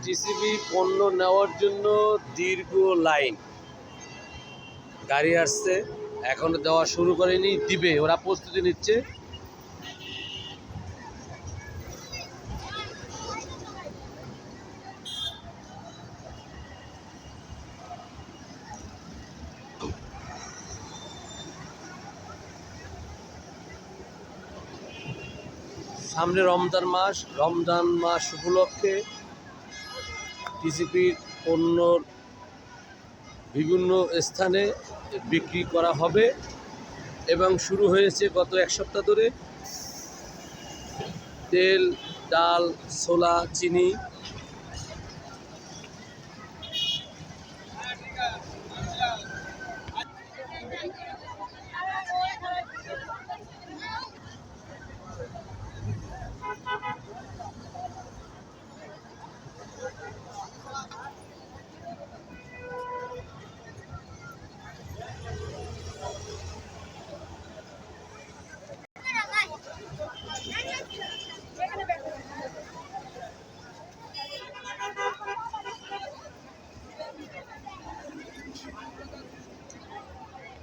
TCB পণ্য নেওয়ার জন্য দীর্ঘ লাইন। গাড়ি আসছে, এখনো দেওয়া শুরু করেনি, দিবে, ওরা প্রস্তুতি নিচ্ছে। সামনে রমজান মাস উপলক্ষে টিসিবির পণ্যর বিভিন্ন স্থানে বিক্রি করা হবে এবং শুরু হয়েছে গত এক সপ্তাহ ধরে। তেল, ডাল, ছোলা, চিনি,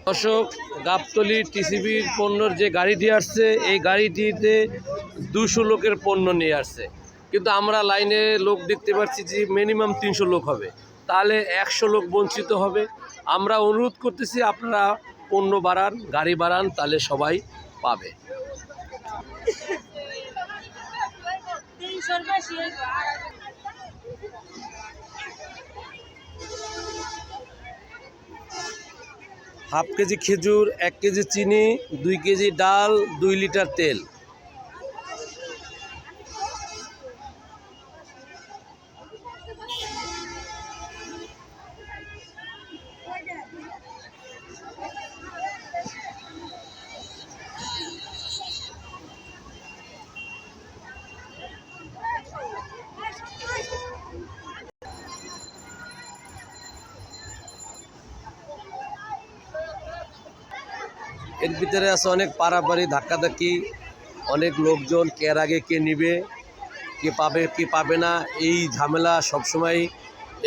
দর্শক, গাবতলী টিসিবির পণ্যর যে গাড়িটি আসছে, এই গাড়িটিতে 200 লোকের পণ্য নিয়ে আসছে, কিন্তু আমরা লাইনে লোক দেখতে পাচ্ছি যে মিনিমাম 300 লোক হবে, তাহলে 100 লোক বঞ্চিত হবে। আমরা অনুরোধ করতেছি আপনারা পণ্য বাড়ান, গাড়ি বাড়ান, তাহলে সবাই পাবে। হাফ কেজি খেজুর, 1 কেজি চিনি, 2 কেজি ডাল, 2 লিটার তেল। এর ভিতরে আছে অনেক পারাপারি, ধাক্কাধাক্কি, অনেক লোকজন, কে আগে কে নিবে, কে পাবে কে পাবে না, এই ঝামেলা সবসময়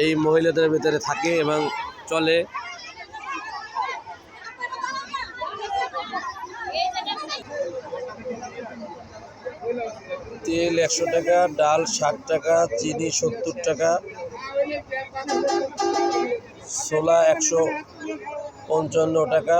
এই মহিলাদের ভিতরে থাকে এবং চলে। তেল 100 টাকা, ডাল 60 টাকা, চিনি 70 টাকা, ছোলা 155 টাকা।